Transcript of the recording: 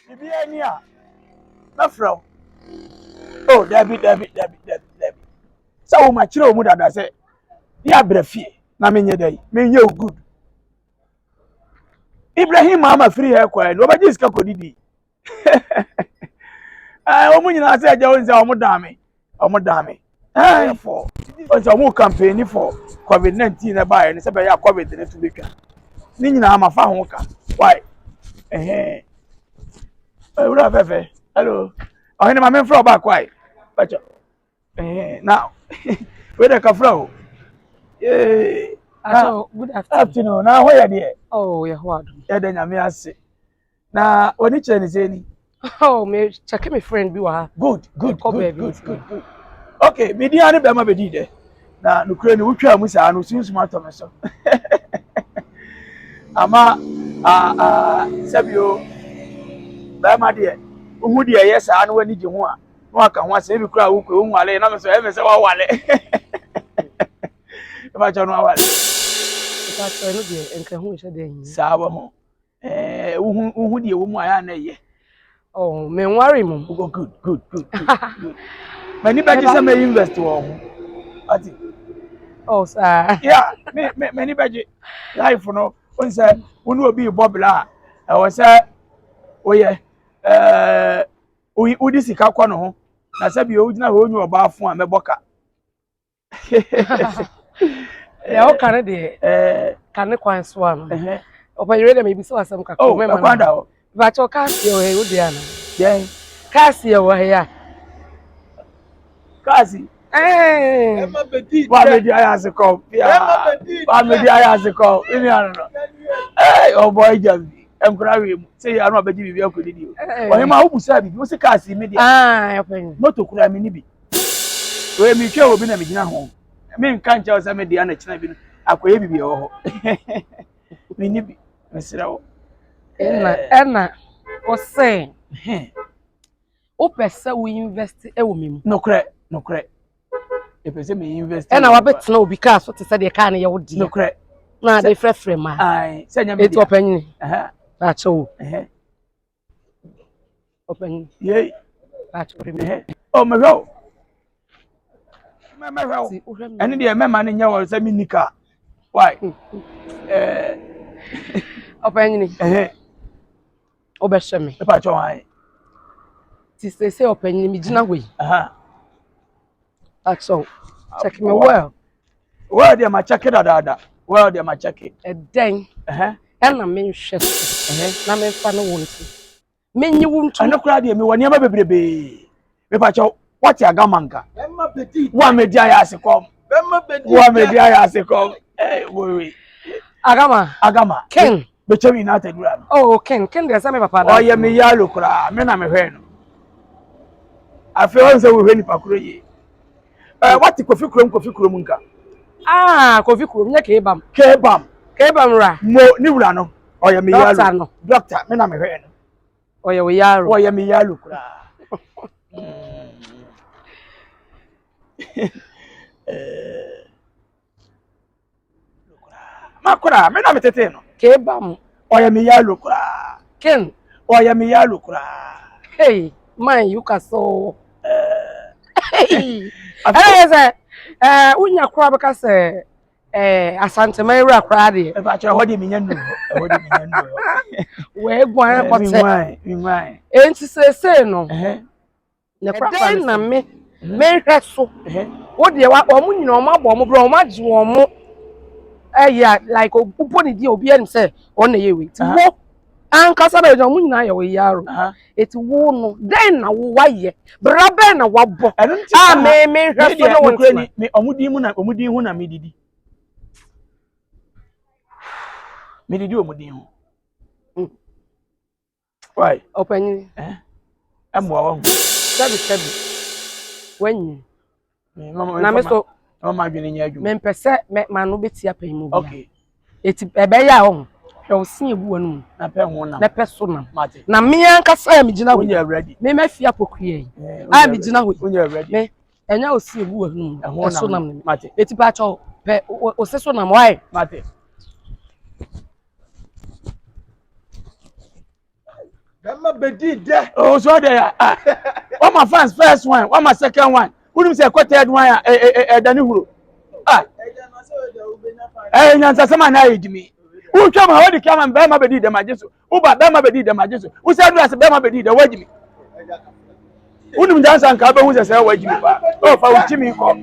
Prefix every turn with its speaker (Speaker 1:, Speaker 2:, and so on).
Speaker 1: Bibi ania. Na from. Oh, Debbie. So my chiro mu dada say, "Ya brefie na menye dai. Menye good." Ibrahim mama free hair kwa. No ba jiska kodidi. Omo nyina say aja won say omo dame. Omo dame. For. On say omo campaign for COVID-19 na ba e say be ya COVID ne to betwa. Ni nyina ma fa ho ka. Why? Ura fefe. Hello. Oh, ni ma me fro back why? Bacho. Now. Where the ka fro?
Speaker 2: Good
Speaker 1: afternoon. Now where there?
Speaker 2: Oh, yeah, what?
Speaker 1: Yeah, then I may say. Now, when it's any.
Speaker 2: Oh, me check my friend.
Speaker 1: Good. Okay, me dia ne be ma BEDIIDE. Na nukure ni wutwa mu sa no since ma to me so. Ama sabio ba ma de. Uhu de ye sa no wani je ho a. No aka ho asa bi kura wo ko hu ale na me so wa wale. Ba cha no wale.
Speaker 2: Ba cha no de enka hu hye de yin.
Speaker 1: Sa ba ho. Uhu de wo mu aya na ye.
Speaker 2: Oh, me worry mum.
Speaker 1: Oh, good. Many badges say me invest wo. Ati.
Speaker 2: Oh, sir.
Speaker 1: Yeah, many badges. Life no. One say, "Unu obi bobla." I was say, "Oh yeah. Udi sika kwa no ho. Na say bi o gina ho nyu oba afun a meboka."
Speaker 2: Yeah, o kan de kan kwan so am. Opanyere dem bi so asem kakọ
Speaker 1: me ma. Oh, kwanda o.
Speaker 2: Ba cho kasi o he odi ana.
Speaker 1: Yeah.
Speaker 2: Kasi o he ya.
Speaker 1: Kasi.
Speaker 3: Emma BEDIIDE.
Speaker 1: Wa me di aya se kom.
Speaker 3: Emma BEDIIDE.
Speaker 1: Wa me di aya se kom. Ini ano no. Oh boy Jambi. Emkura we mu. Say anu abeji bibi akodi di o. O he ma wo busa bibi. Wo se kasi me di.
Speaker 2: Open.
Speaker 1: Moto kura me ni bi. We mi twa obi na me gina ho. Me nka ncha o se me di ana china bi no. Akoye bibi e wo ho. Me ni bi. Mesira wo.
Speaker 2: Ena o say o pese we invest e wo mem.
Speaker 1: No kre. E pese me invest.
Speaker 2: Ena wa betena obi ka so te se de ka na ye wo di.
Speaker 1: No kre.
Speaker 2: Na de frefre ma.
Speaker 1: Ai, se nya me.
Speaker 2: Eto opanyi. Ba cho. Opanyi.
Speaker 1: Ye.
Speaker 2: Ba cho me.
Speaker 1: Oh me go. Me go. Eni de me ma ne nya wo se mi nika. Why?
Speaker 2: Opanyi ni. Obehwe me.
Speaker 1: E pa cho ai.
Speaker 2: Ti say opanyi mi gina hoi. So check me well.
Speaker 1: Well dey ma check it dada. Well dey ma check it.
Speaker 2: Den. Na me hwe so. Na me fa no wonti. Me nyi wontu.
Speaker 1: Ano kura dey me woni aba bebrebe. Me pa cho what ya gamanka.
Speaker 3: Emma BEDIIDE.
Speaker 1: Wa me dia ya se kom.
Speaker 3: Emma BEDIIDE.
Speaker 1: Wa me dia ya se kom. We. Agama.
Speaker 2: Ken.
Speaker 1: Be che mi na ta dura.
Speaker 2: Oh, Ken dey say me papa da.
Speaker 1: Oh ye me yalo kura. Me na me hwe no. Afi on se we hwe ni pakuro ye. What kofi kurom nka.
Speaker 2: Kofi kurom nya kebam.
Speaker 1: Kebam
Speaker 2: ra.
Speaker 1: Mo ni wura no. Oye me yalo. Doctor, me na me hwe no.
Speaker 2: Oye we yaro.
Speaker 1: Oye me yalo kura. Makura, me na me tete no.
Speaker 2: Kebam.
Speaker 1: Oye me yalo kura.
Speaker 2: Ken.
Speaker 1: Oye me yalo kura.
Speaker 2: Hey, man, you can so. Hey. Unya kura beka se asante mayra kura de.
Speaker 1: E ba cho hodi mi nyanu. Hodi mi nyanu.
Speaker 2: We gwan kote.
Speaker 1: Mi
Speaker 2: Enti se no. Ne kura na me hwe so. Wo de wa omu nyina omu abo omu bro omu agi omu. Yeah, like upo ni di obi em say on ye we. Ti wo ankasa be omu nyina ye we yaro. Eti wo no den na wo waye. Bra be na wabo. Me hwe so no won
Speaker 1: me omudin hu na me didi. Me didi omudin hu. Why?
Speaker 2: Opanyi.
Speaker 1: Amwa wa.
Speaker 2: Sabi. When
Speaker 1: na
Speaker 2: me so
Speaker 1: mama adwene nya adwuma.
Speaker 2: Me mpese me manu beti apan mu bia.
Speaker 1: Okay.
Speaker 2: Eti ebe ya ho. Hwe osin ebu wanu.
Speaker 1: Na pe ho na.
Speaker 2: Na pe so na.
Speaker 1: Mate.
Speaker 2: Na me ankasa me gina ho.
Speaker 1: Onya ready.
Speaker 2: Me mafia pokuye. Me gina ho.
Speaker 1: Onya ready.
Speaker 2: Me enya osin ebu wanu. So na me.
Speaker 1: Mate.
Speaker 2: Eti pa cho pe o se so na mo why?
Speaker 1: Mate.
Speaker 3: Berma BEDIIDE.
Speaker 1: Oh, so there. What my fans first one, what my second one. Who do say third one? Danihuro. Nyansa sama na yedimi. Who come how the come and Berma BEDIIDE majesu. Who ba Berma BEDIIDE majesu. Who said us Berma BEDIIDE wajimi. Who do nyansa nka be who say wajimi pa. Oh, fa uchimi ko.